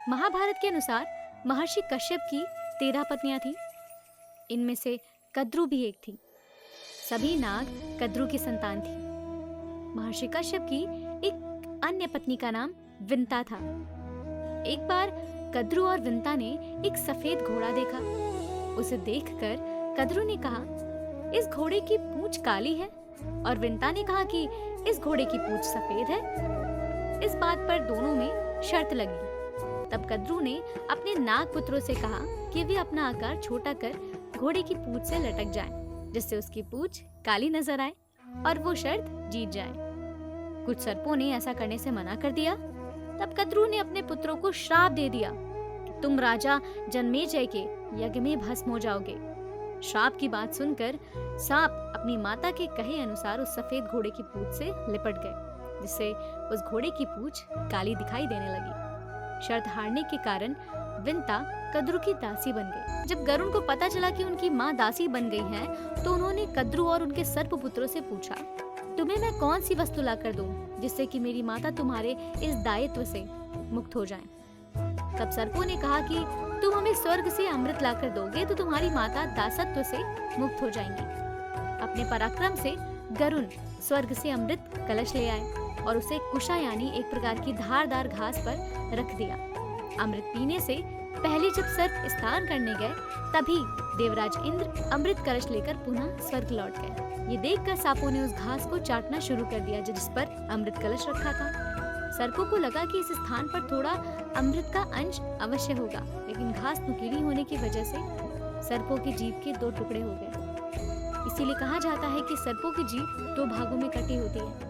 महाभारत के अनुसार महर्षि कश्यप की 13 पत्नियां थीं। इनमें से कद्रु भी एक थी। सभी नाग कद्रु की संतान थी। महर्षि कश्यप की एक अन्य पत्नी का नाम विंता था। एक बार कद्रु और विंता ने एक सफेद घोड़ा देखा। उसे देखकर कद्रु ने कहा, इस घोड़े की पूंछ काली है, और विंता ने कहा कि इस घोड़े की पूंछ सफेद है। इस बात पर दोनों में शर्त लगी। तब कद्रु ने अपने नाग पुत्रों से कहा कि वे अपना आकार छोटा कर घोड़े की पूंछ से लटक जाएं, जिससे उसकी पूंछ काली नजर आए और वो शर्त जीत जाए। कुछ सर्पों ने ऐसा करने से मना कर दिया। तब कद्रु ने अपने पुत्रों को श्राप दे दिया कि तुम राजा जन्मेजय के यज्ञ में भस्म हो जाओगे। श्राप की बात सुनकर सांप अपनी माता के कहे अनुसार उस सफेद घोड़े की पूंछ से लिपट गए, जिससे उस घोड़े की पूंछ काली दिखाई देने लगी। शर्त हारने के कारण विंता कद्रु की दासी बन गई। जब गरुण को पता चला कि उनकी माँ दासी बन गई है, तो उन्होंने कद्रु और उनके सर्प पुत्रों से पूछा, तुम्हें मैं कौन सी वस्तु लाकर दूं जिससे कि मेरी माता तुम्हारे इस दायित्व से मुक्त हो जाए। तब सर्पों ने कहा कि तुम हमें स्वर्ग से अमृत लाकर दोगे तो तुम्हारी माता दासत्व से मुक्त हो जाएंगी। अपने पराक्रम से गरुण स्वर्ग से अमृत कलश ले आए और उसे कुशा यानी एक प्रकार की धारदार घास पर रख दिया। अमृत पीने से पहले जब सर्प स्नान करने गए, तभी देवराज इंद्र अमृत कलश लेकर पुनः स्वर्ग लौट गए। ये देखकर सांपों ने उस घास को चाटना शुरू कर दिया जिस पर अमृत कलश रखा था। सर्पों को लगा कि इस स्थान पर थोड़ा अमृत का अंश अवश्य होगा, लेकिन घास नुकीली होने की वजह से सर्पों की जीभ के 2 टुकड़े हो गए। इसीलिए कहा जाता है कि सर्पों की जीभ 2 भागों में कटी होती है।